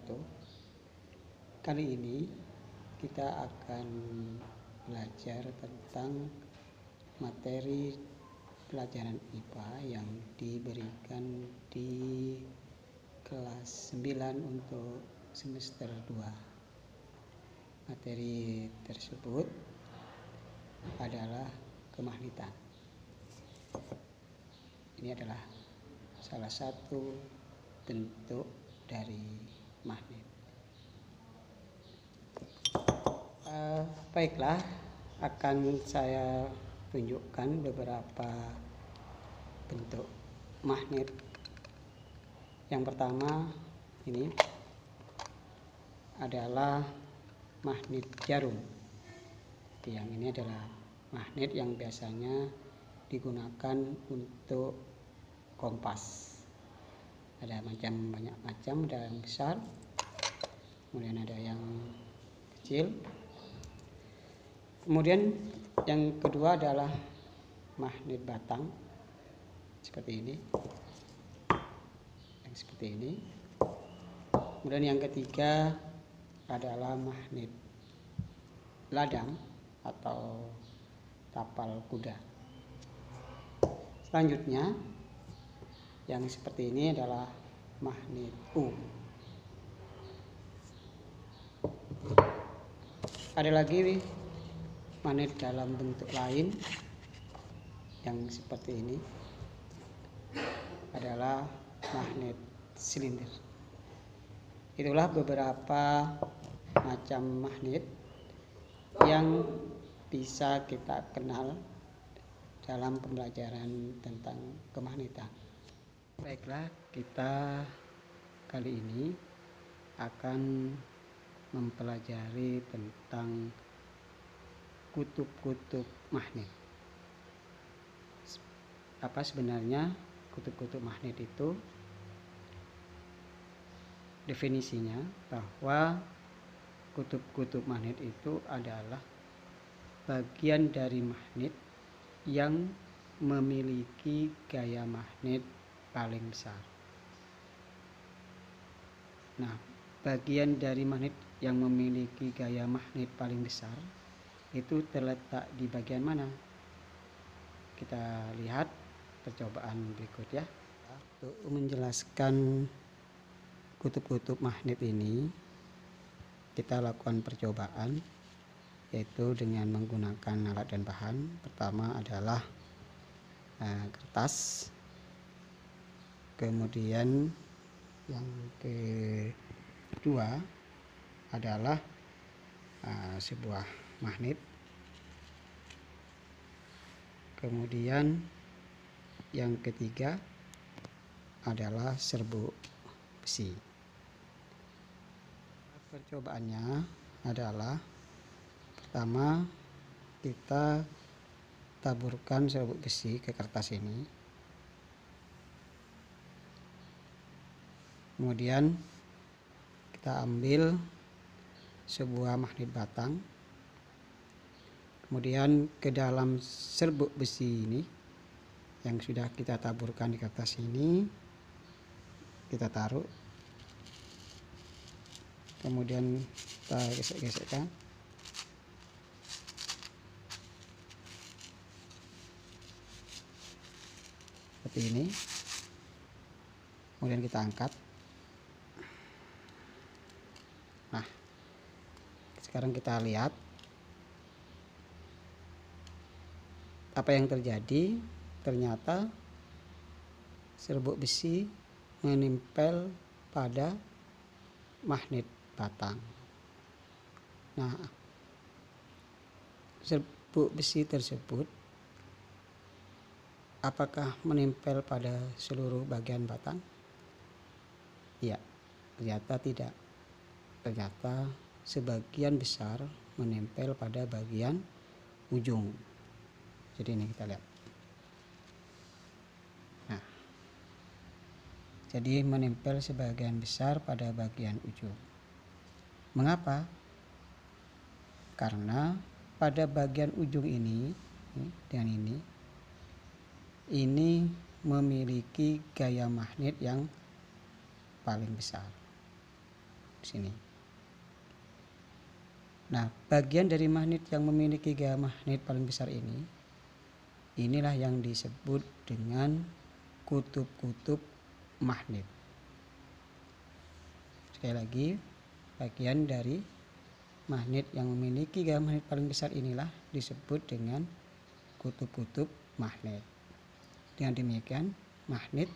wabarakatuh. Kali ini kita akan belajar tentang materi pelajaran IPA yang diberikan di kelas 9 untuk semester 2. Materi tersebut adalah kemagnetan. Ini adalah salah satu bentuk dari magnet. Baiklah, akan saya tunjukkan beberapa bentuk magnet. Yang pertama ini adalah magnet jarum. Yang ini adalah magnet yang biasanya digunakan untuk kompas. Ada banyak macam, ada yang besar, kemudian ada yang kecil. Kemudian yang kedua adalah magnet batang seperti ini, yang seperti ini. Kemudian yang ketiga adalah magnet ladang atau tapal kuda. Selanjutnya yang seperti ini adalah magnet U. Ada lagi magnet dalam bentuk lain yang seperti ini, adalah magnet silinder. Itulah beberapa macam magnet yang bisa kita kenal dalam pembelajaran tentang kemagnetan. Baiklah, kita kali ini akan mempelajari tentang kutub-kutub magnet. Apa sebenarnya kutub-kutub magnet itu? Definisinya bahwa kutub-kutub magnet itu adalah bagian dari magnet yang memiliki gaya magnet paling besar. Nah, bagian dari magnet yang memiliki gaya magnet paling besar itu terletak di bagian mana? Kita lihat percobaan berikut ya. Untuk menjelaskan kutub-kutub magnet ini, kita lakukan percobaan, yaitu dengan menggunakan alat dan bahan. Pertama adalah kertas, kemudian yang kedua adalah sebuah magnet, kemudian yang ketiga adalah serbuk besi. Percobaannya adalah pertama kita taburkan serbuk besi ke kertas ini, kemudian kita ambil sebuah magnet batang, kemudian ke dalam serbuk besi ini yang sudah kita taburkan di kertas ini kita taruh, kemudian kita gesek-gesekkan. Seperti ini. Kemudian kita angkat. Nah, sekarang kita lihat apa yang terjadi. Ternyata serbuk besi menempel pada magnet batang. Nah, serbuk besi tersebut apakah menempel pada seluruh bagian batang? Ya, ternyata tidak. Ternyata sebagian besar menempel pada bagian ujung. Jadi ini kita lihat. Nah, jadi menempel sebagian besar pada bagian ujung. Mengapa? Karena pada bagian ujung ini dengan ini memiliki gaya magnet yang paling besar. sini. Nah, bagian dari magnet yang memiliki gaya magnet paling besar ini, inilah yang disebut dengan kutub-kutub magnet. Sekali lagi, bagian dari magnet yang memiliki gaya magnet paling besar inilah disebut dengan kutub-kutub magnet. Dengan demikian, magnet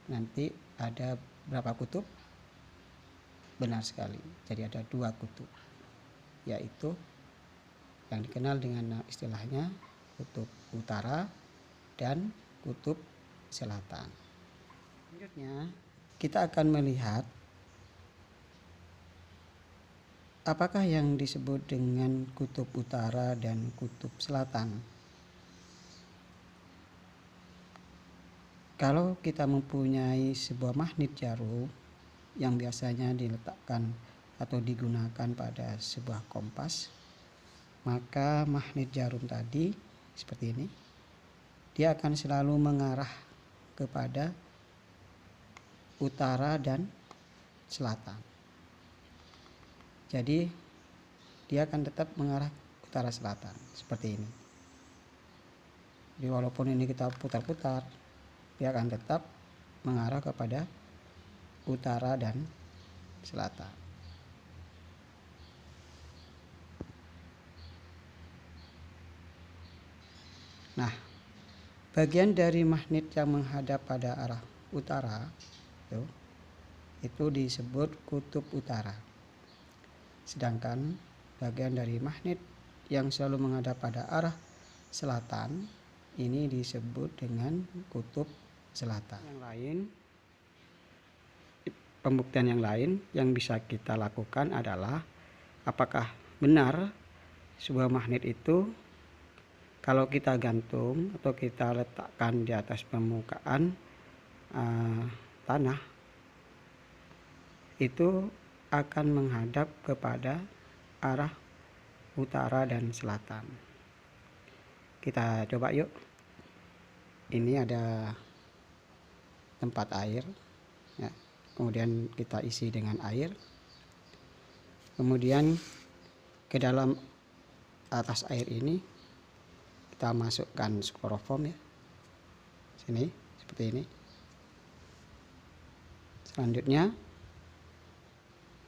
nanti ada berapa kutub? Benar sekali. Jadi ada 2 kutub, yaitu yang dikenal dengan istilahnya kutub utara dan kutub selatan. Selanjutnya, kita akan melihat apakah yang disebut dengan kutub utara dan kutub selatan. Kalau kita mempunyai sebuah magnet jarum yang biasanya diletakkan atau digunakan pada sebuah kompas, maka magnet jarum tadi seperti ini, dia akan selalu mengarah kepada utara dan selatan. Jadi dia akan tetap mengarah utara selatan seperti ini. Jadi walaupun ini kita putar-putar, dia akan tetap mengarah kepada utara dan selatan. Nah, bagian dari magnet yang menghadap pada arah utara itu disebut kutub utara. Sedangkan bagian dari magnet yang selalu menghadap pada arah selatan ini disebut dengan kutub selatan. Yang lain, pembuktian yang lain yang bisa kita lakukan adalah apakah benar sebuah magnet itu kalau kita gantung atau kita letakkan di atas permukaan tanah itu akan menghadap kepada arah utara dan selatan. Kita coba yuk. Ini ada tempat air ya. Kemudian kita isi dengan air. Kemudian ke dalam atas air ini kita masukkan styrofoam ya. Sini seperti ini. Selanjutnya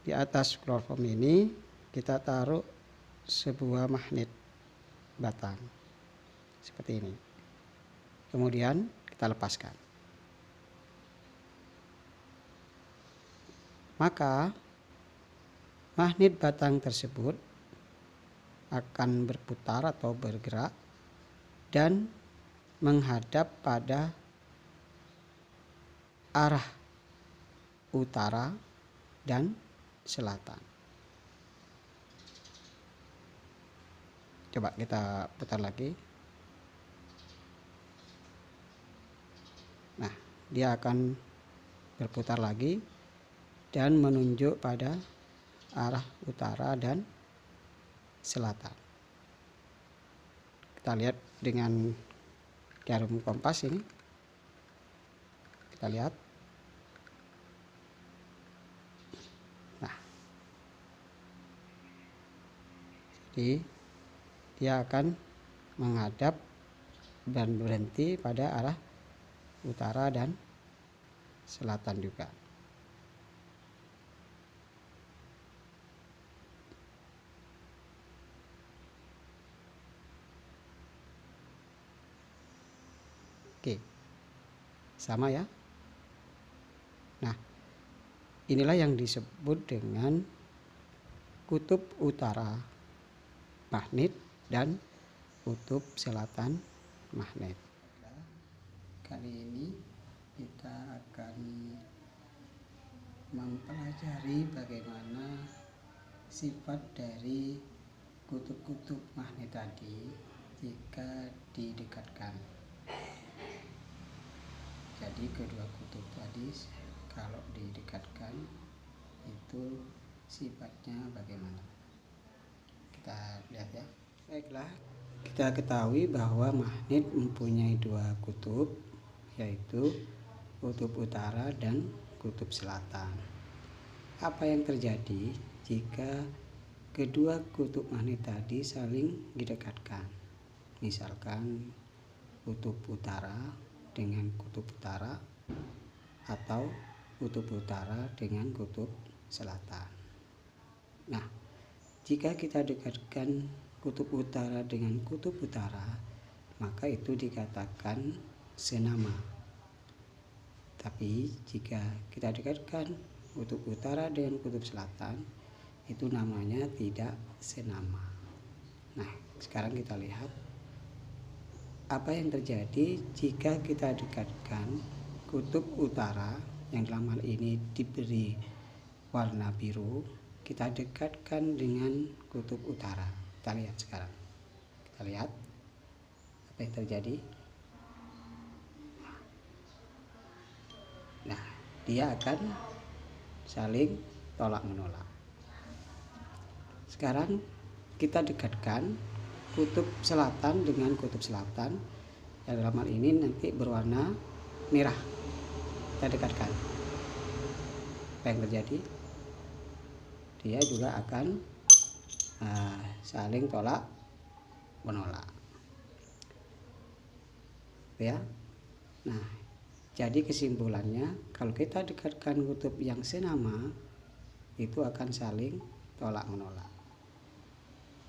di atas styrofoam ini kita taruh sebuah magnet batang seperti ini. Kemudian kita lepaskan. Maka magnet batang tersebut akan berputar atau bergerak dan menghadap pada arah utara dan selatan. Coba kita putar lagi. Nah, dia akan berputar lagi dan menunjuk pada arah utara dan selatan. Kita lihat dengan jarum kompas ini. Kita lihat. Nah, jadi dia akan menghadap dan berhenti pada arah utara dan selatan juga. Oke, sama ya. Nah, inilah yang disebut dengan kutub utara magnet dan kutub selatan magnet. Kali ini kita akan mempelajari bagaimana sifat dari kutub-kutub magnet tadi jika didekatkan. Jadi kedua kutub tadi kalau didekatkan itu sifatnya bagaimana? Kita lihat ya. Baiklah, kita ketahui bahwa magnet mempunyai 2 kutub, yaitu kutub utara dan kutub selatan. apa yang terjadi jika kedua kutub magnet tadi saling didekatkan. Misalkan kutub utara dengan kutub utara atau kutub utara dengan kutub selatan. Nah, jika kita dekatkan kutub utara dengan kutub utara, maka itu dikatakan senama. Tapi jika kita dekatkan kutub utara dengan kutub selatan, itu namanya tidak senama. Nah, sekarang kita lihat apa yang terjadi jika kita dekatkan kutub utara yang dalam hal ini diberi warna biru, kita dekatkan dengan kutub utara. Kita lihat sekarang. Kita lihat apa yang terjadi. Nah, dia akan saling tolak menolak. Sekarang kita dekatkan kutub selatan dengan kutub selatan, yang dalam hal ini nanti berwarna merah. Kita dekatkan. Apa yang terjadi? Dia juga akan saling tolak menolak. Ya. Nah, jadi kesimpulannya, kalau kita dekatkan kutub yang senama, itu akan saling tolak menolak.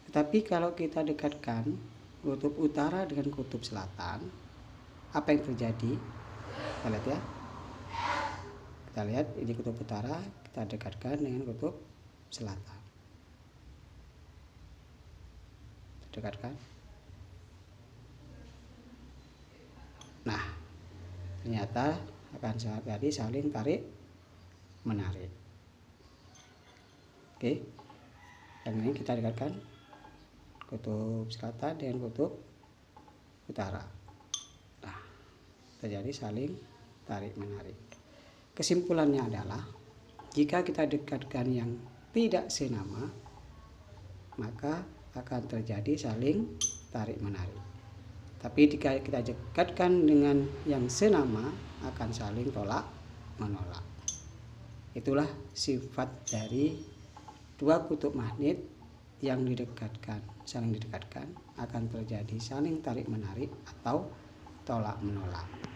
Tetapi kalau kita dekatkan kutub utara dengan kutub selatan, apa yang terjadi? Kita lihat ya. Kita lihat ini kutub utara, kita dekatkan dengan kutub selatan. Kita dekatkan. Nah, ternyata akan jadi saling tarik menarik. Oke, yang ini kita dekatkan kutub selatan dengan kutub utara. Nah, terjadi saling tarik menarik. Kesimpulannya adalah jika kita dekatkan yang tidak senama, maka akan terjadi saling tarik menarik. Tapi jika kita dekatkan dengan yang senama, akan saling tolak menolak. Itulah sifat dari dua kutub magnet yang didekatkan, saling didekatkan, akan terjadi saling tarik menarik atau tolak menolak.